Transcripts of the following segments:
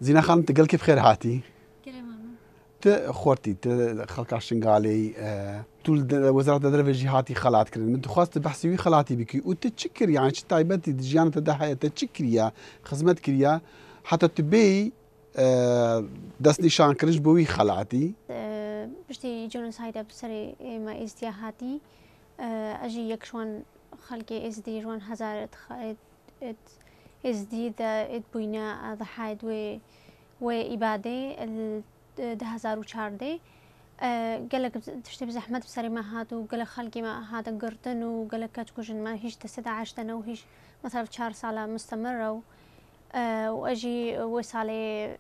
زينة خانم تقلك بخير هاتي كلام خورتي خلق شنغالي طول وزارة الدرفة هاتي خلات كرن من خواست بحثي خلاتي بكي وتتشكر يعني تايبتي دجيانة تدحية تتشكريا خزمت كريا حتى تبي دست نشان كرش بوي خلاتي بشتي جونسايد بسري ما ازدياهاتي اجي يكشون خلقي ازدي جوان هزار ازدي ذا ادبوينا ضحايد و إبادة ده هزار وشاردة قالك تشتي بزحمة بسري ما هاتو قالك خلقي ما هذا قرتن وقالك كاتكوجن ما هيش تسدع عشتنا وهيش مثلا 4 سالة مستمرة وأجي وصالي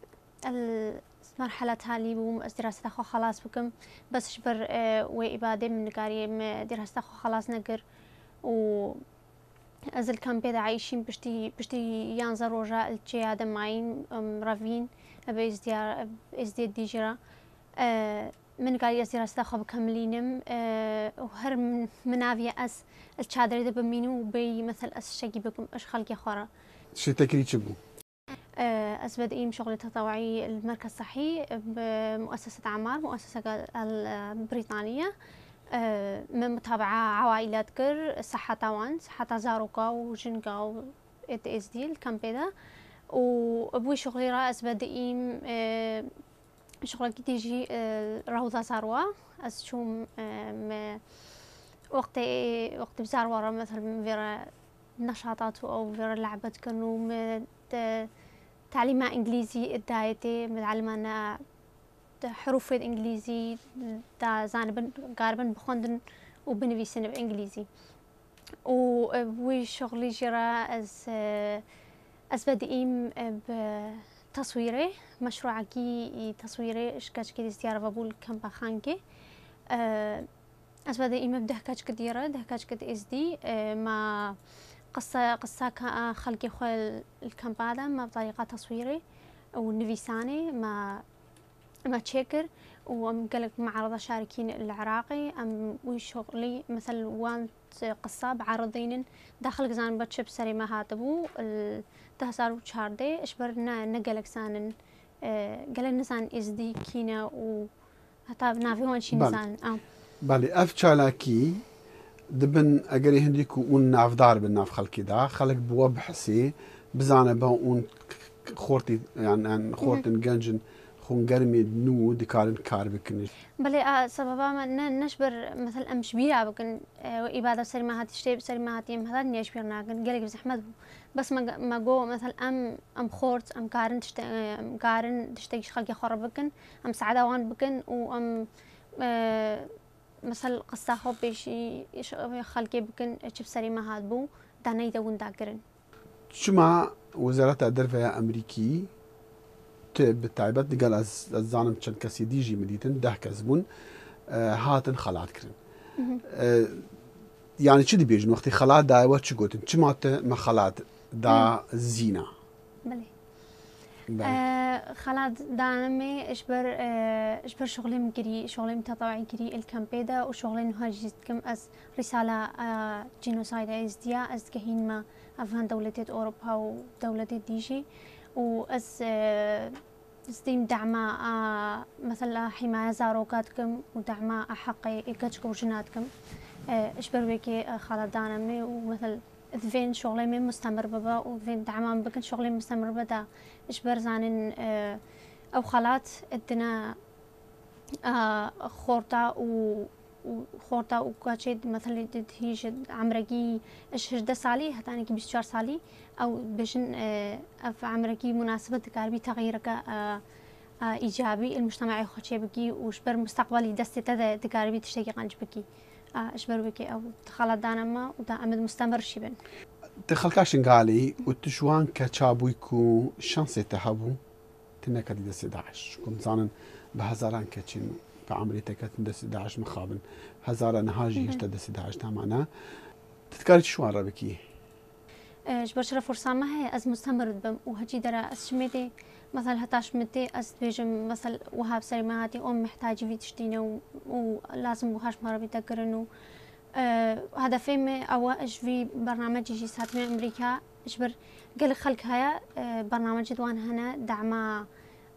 المرحلة تالي دراسة خو خلاص بكم بس شبر وإبادة من قاري دراسة خو خلاص نقر و أزل كان بيدا عايشين بشتي يانزر رجاء الجيادة معين رافين أبي ازديار ديجرا من قاري دراسة خو بكملينم وهر من أفيا أس الشادر ده بمينو وبي مثل أس شقي بكم أش خلقي خورا شي تكري تشبو أسبد إيم شغل تطوعي المركز الصحي بمؤسسة عمار مؤسسة البريطانية من متابعة عوائلات كر صحة طوان صحة زاروكا وجنكا و إس دي الكامبيدا وأبوي شغلي رأى أسبد إيم شغل تيجي روضة زاروة أسشوم وقت بزاروة مثلا فيرا نشاطات أو فيرا لعبة كانوا تعليم إنجليزي الدايتي متعلمنا حروف إنجليزي دا زانبن قاربن بخوندن وبنفيسن بإنجليزي وشغلي جرا أز بدئيم بتصويري مشروع كي تصويري إشكاش كي زيارة بابول كم بخانكي أز بدئيم بدهكاش كديرة دهكاش كد إس دي ما قصة خلقي خوال الكامبادا ما بطريقة تصويري ونفيساني ما تشكر وأم قالك معرضة شاركين العراقي أم وشغلي مثل وان قصة بعرضين داخل جزان بتشب سري ما هاتبو التهسار وشاردي إشبرنا نقلك سانن قال نسان إزدي كينا وحتى بنافيون شي نسان بالي أف تشالاكي دبن أجري هنديكو ون ناف دار بالناف خلقي دا خلق بواب حسي بزانه با ون خورتي يعني خورتن جنجن خون قرمي نو دكارن كار بكنش بلي سببا ما نشبر مثل أمش بيها بكن إبادة سري ما هاتي شتي سري ما هاتي هذا نيش بيرنا كن قالك بزحمة بس ما جو مثل أم خورت أم كارن تشتي خلقي خرب بكن أم سعادة وان بكن وأم مثل قصة خو بيشي خلقي بكن شب سري ما هاد بو داني دون داكرن شما وزارة الدرفة أمريكي بالتعبت قال الزانم تشن كسي ديجي مديتن ده كزبون هاتن خلات كرن يعني شدي بيجن وقتي خلات دا وش قوتن شمات ما خلات دا زينة خلات دانمي اشبر شغلي مكري شغلي متطوعي كري الكامبيدا وشغلي نهاجت كم از رسالة جينوسايد ازديا از كهين ما افغان دولة اوروبا ودولة ديجي واز استيم دعمة مثلا حماية زاروكاتكم ودعمة حقي إيكاتكم وجناتكم اشبر بيكي خلات دانمي ومثل ذفين شغلي من مستمر بابا وذفين دعمان بكن شغلي مستمر بدا إشبر زانن أو خلات الدنا خورتا وخورتا وكاتشيد مثلا هيج عمركي إشهد سالي حتى أنا كي 24 سالي أو بيجن في عمركي مناسبة كاربي تغييرك إيجابي المجتمع خدشي بكي وشبر مستقبلي دستي تدا تكاربي تشتكي قنج بكي اشبر بكي او تخلط دانما ودا امد مستمر شبن تخلكاشن قالي وتشوان كتشابويكو شانسي تهبو تنك دي دس 11 كم زانن بهزاران كتشين بعمريتا كتن دس 11 مخابن هزاران هاجي هشتا دس 11 تمانا تتكاري شوان ربكي جبر شرف فرصة ما هي از مستمر بم وهجي درا اسميتي مثلا هتاش متي از بيجم مثلا وهاب سري ما هاتي محتاج في تشتينه ولازم وهاش مرة بيتقرنو هدفي أو إيش في برنامج جي سات من أمريكا إجبر قال خلك هيا برنامج دوان هنا دعما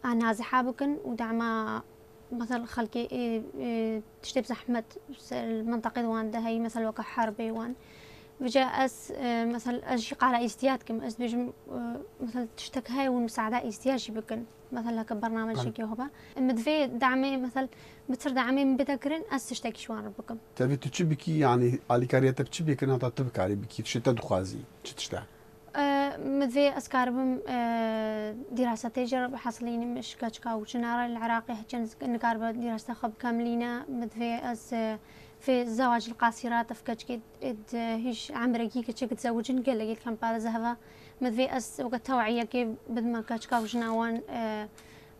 نازحة بكن ودعما مثل خلكي تشتي زحمة المنطقة دوان ده هي مثل وقع حربي وان بجاء مثل أشيق على استيادكم بيجم مثل تشتك هاي والمساعدة استياجي بكن مثل هكا برنامج شكي هبا مدفي دعمي مثل بتصير دعمي من بتكرن تشتكي شوان بكم تبي تشبكي يعني على كاريتا بتشبكي أنا تطبق على بكي تشتا دخوازي تشتغل مدفي أسكاربم دراسة تجربة حصلين مش كاتشكا وشنارة العراقي هجن نقاربة دراسة خب كاملينا مدفي في الزواج القاصرات في كاتشكي هيش عمركي كاتشكي تزوجن قال لي كم بعد زهفة مدفي وقت توعية كي بدما كاتشكا وشناوان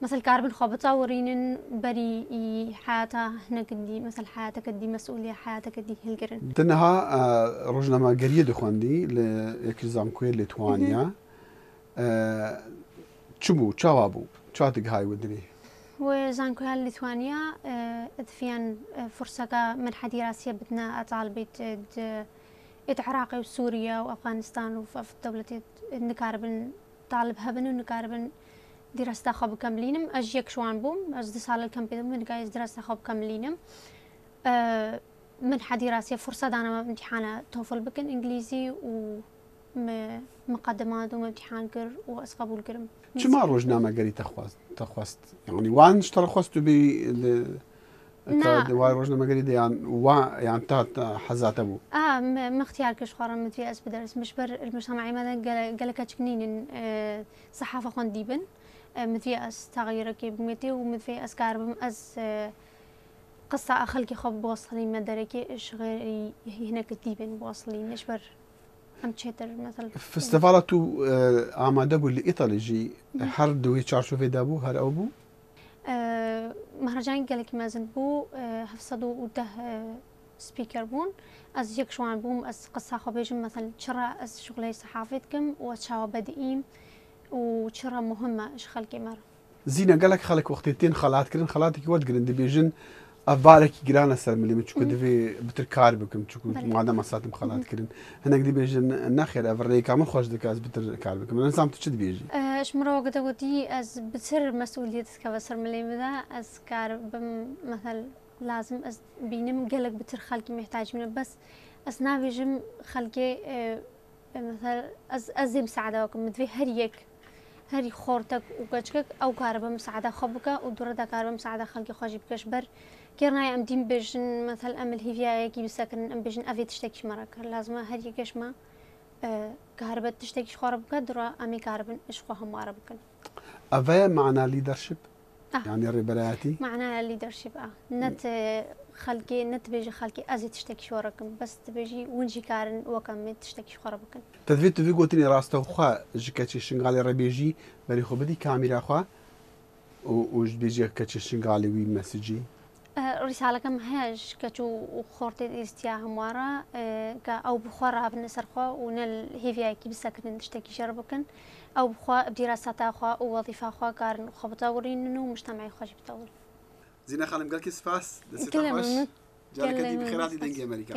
مثل كاربن خب تصورين بري حياتها هنا كدي مثل حياتك كدي مسؤولية حياتك كدي هالقرن تنها رجنا ما قريد خواندي ليكزام كويل لتوانيا تشبو تشابو تشاتك هاي ودري وزانكو هالليتوانيا ادفيان فرصة منحة دراسية بدنا أطالبت عراقي وسوريا وأفغانستان وفي الدولة نكاربن طالبها بنو نكاربن دراسة خب كاملينم أجيك شوان بوم أجد صار الكامبيدم من جايز دراسة خب كاملينم منحة دراسية فرصة دانا امتحان توفل بكن إنجليزي ومقدمات وامتحان كر وأسقبول كرم شو ما روجنامة قري تخواست يعني وان اشترى خواستو بي واي روجنامة قري يعني تات حزات أبو ما اختيار كش خارم متفي أس بدرس مش بر المجتمعي ماذا قال كاتشكنين صحافة خنديبن متفي أس تغيير كيب متي ومتفي أس كاربم أس قصة أخلكي خب بوصلين مدركي إيش غير هنا كتيبن بوصلين إيش بر أم تشتر مثلا فستفالتو آماده بو لإيطالي جي هر دوي تشارشو في دابو هر أو بو مهرجان قالك مازن بو هفصدو وده سبيكر بون از يك شوان بوم از قصة خبيجم مثلا شرا از شغلي صحافتكم وشاو بدئيم وشرا مهمة إيش خلقي مر زينة قالك خلك وقتين خلات كرن خلاتك ورد كرن دي بيجن أفبارك جرانا سر ملي متشكو دفي بتركار بكم تشكو معدا مساتم خلات كرن هناك دي بيجن ناخير أفريك عمل خوش دكاز بتركار بكم أنا سامت تشد بيجي إيش مرة وقت قدي از بتصير مسؤوليتك بصير ملي بذا از كار بم مثل لازم از بينم قالك بتر خلقي محتاج منه بس از نافيجم خلقي مثل از مساعدة وكم مدفي هري خورتك وكشكك أو كاربا مساعدة خبك ودورة كاربا مساعدة خلقي خاجي بكش بر كيرنا أم دين بيجن مثل أمل هيفيا كي بسكن أم بيجن أفي تشتكي مرك لازم هري كش ما كاربا تشتكي خربك درا أمي كاربا إيش خوهم عربك أفا معنى ليدرشيب يعني الربلاتي معنى ليدرشيب نت خلقي نت بيجي خلقي أزي تشتكي شوركم بس تبيجي ونجي كارن وكم تشتكي خربك تدفيت في قوتني راسته خوا جكتش شنغالي ربيجي بري خو بدي كاميرا خوا وج بيجي كتش شنغالي وي مسجي رسالة كم هاج كتو وخورتي استياهم ورا أو بخورا بنسر خوا ونل هيفيا كي بسكن تشتكي شربكن أو بخوا بدراسات خوا ووظيفة خوا كارن خبطة ورين إنه مجتمعي خاش بتطور زينة خانم قالك سفاس دسيت خوش جالك دي بخيراتي دنجي أمريكا